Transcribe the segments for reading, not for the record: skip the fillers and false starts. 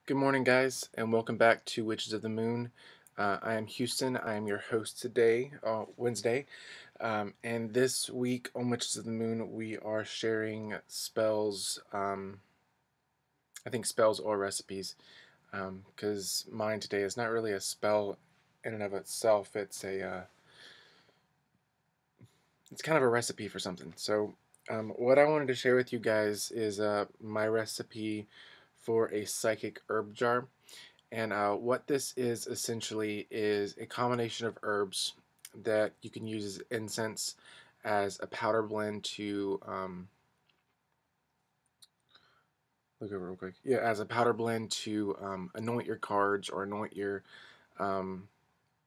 Good morning, guys, and welcome back to Witches of the Moon. I am Houston. I am your host today, Wednesday. And this week on Witches of the Moon, we are sharing spells, I think spells or recipes, because mine today is not really a spell in and of itself. It's kind of a recipe for something. So, what I wanted to share with you guys is my recipe for a psychic herb jar. And what this is essentially is a combination of herbs that you can use as incense, as a powder blend to look over real quick. Yeah, as a powder blend to anoint your cards or anoint your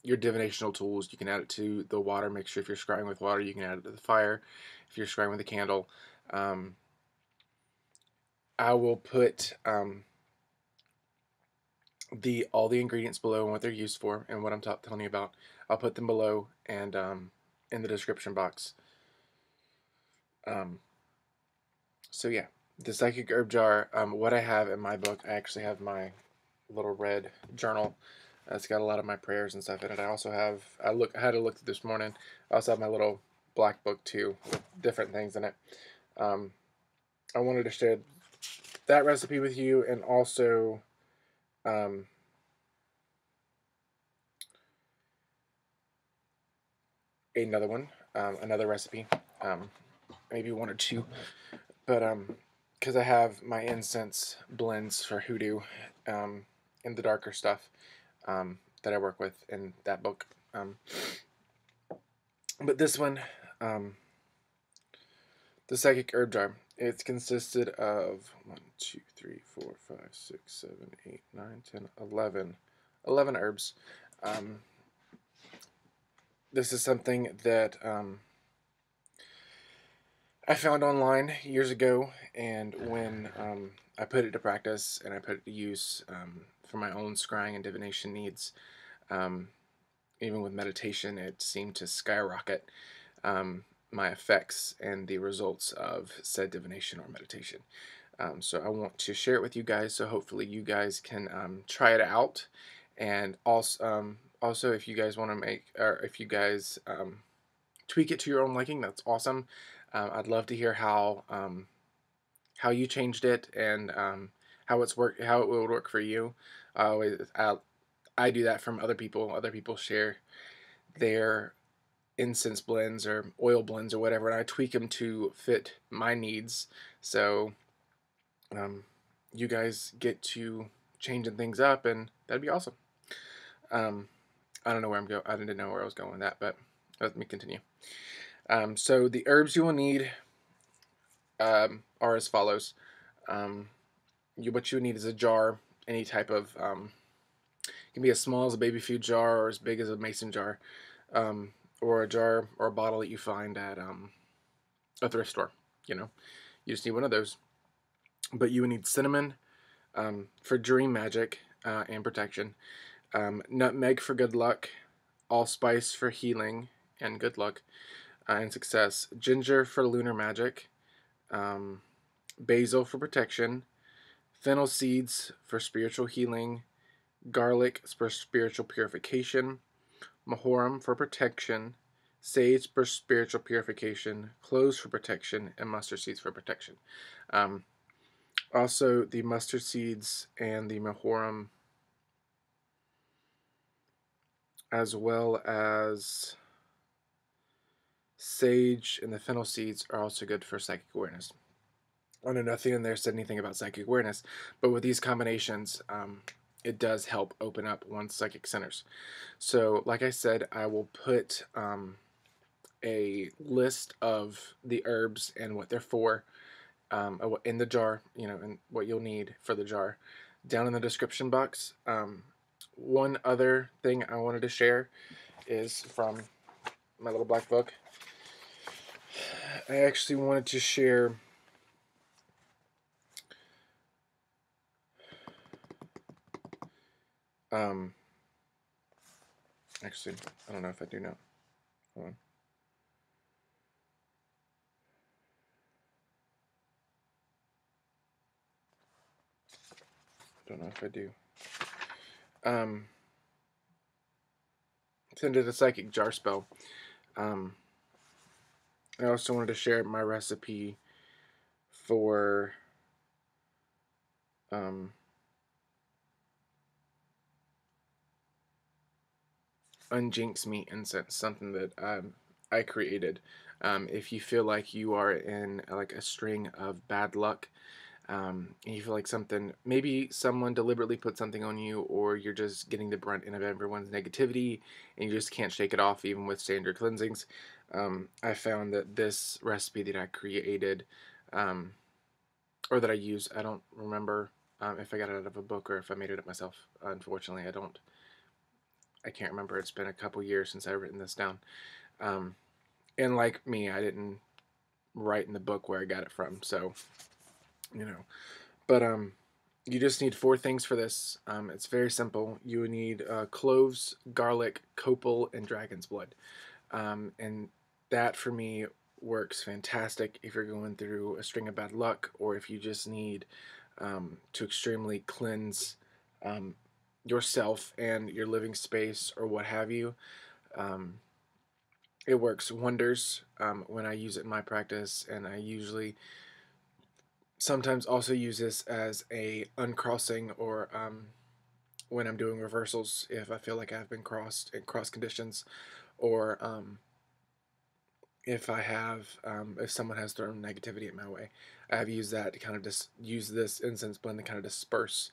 divinational tools. You can add it to the water mixture if you're scrying with water. You can add it to the fire if you're scrying with a candle. I will put all the ingredients below and what they're used for and what I'm telling you about. I'll put them below and in the description box. So yeah, the psychic herb jar. What I have in my book, I actually have my little red journal. It's got a lot of my prayers and stuff in it. I also have I had to look this morning. I also have my little black book too with different things in it. I wanted to share that recipe with you and also another one, another recipe, maybe one or two, but because I have my incense blends for hoodoo, and the darker stuff that I work with in that book. But this one, the psychic herb jar, it's consisted of 1, 2, 3, 4, 5, 6, 7, 8, 9, 10, 11 herbs. This is something that I found online years ago, and when I put it to practice and I put it to use for my own scrying and divination needs, even with meditation, it seemed to skyrocket my effects and the results of said divination or meditation. So I want to share it with you guys, so hopefully you guys can try it out, and also if you guys want to or if you guys tweak it to your own liking, that's awesome. I'd love to hear how you changed it and how it would work for you. I do that from other people. Other people share their incense blends or oil blends or whatever, and I tweak them to fit my needs. So you guys get to changing things up, and that'd be awesome. I don't know where I'm going. I didn't know where I was going with that, but let me continue. So the herbs you will need are as follows. What you need is a jar, any type of, it can be as small as a baby food jar or as big as a mason jar, or a jar or a bottle that you find at a thrift store. You just need one of those. But you would need cinnamon for dream magic and protection, nutmeg for good luck, allspice for healing and good luck and success, ginger for lunar magic, basil for protection, fennel seeds for spiritual healing, garlic for spiritual purification, majoram for protection, sage for spiritual purification, cloves for protection, and mustard seeds for protection. Also, the mustard seeds and the majoram, as well as sage and the fennel seeds, are also good for psychic awareness. I know nothing in there said anything about psychic awareness, but with these combinations, it does help open up one's psychic centers. So, like I said, I will put a list of the herbs and what they're for in the jar, and what you'll need for the jar down in the description box. One other thing I wanted to share is from my little black book. I actually wanted to share actually, I don't know if I do know. Hold on. Don't know if I do. Send it a psychic jar spell. I also wanted to share my recipe for Un-Jinx Me Incense, something that I created. If you feel like you are in like a string of bad luck, and you feel like something, maybe someone deliberately put something on you, or you're just getting the brunt of everyone's negativity and you just can't shake it off even with standard cleansings, I found that this recipe that I created, or that I use, I don't remember if I got it out of a book or if I made it up myself. Unfortunately, I can't remember. It's been a couple years since I've written this down. And like me, I didn't write in the book where I got it from, so you know. But you just need 4 things for this. It's very simple. You would need cloves, garlic, copal, and dragon's blood. And that for me works fantastic if you're going through a string of bad luck, or if you just need to extremely cleanse yourself and your living space or what have you. It works wonders when I use it in my practice, and I usually sometimes also use this as a uncrossing, or when I'm doing reversals if I feel like I've been crossed in cross conditions, or if I have if someone has thrown negativity at my way. I have used that to kind of use this incense blend to kind of disperse,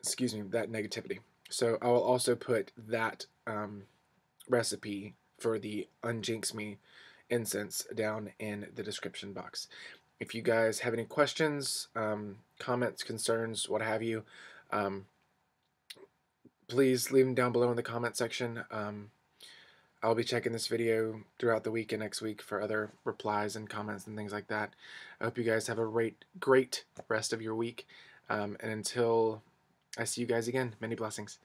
excuse me, that negativity. So I will also put that recipe for the Un-Jinx Me incense down in the description box. If you guys have any questions, comments, concerns, what have you, please leave them down below in the comment section. I'll be checking this video throughout the week and next week for other replies and comments and things like that. I hope you guys have a great rest of your week. And until I see you guys again, many blessings.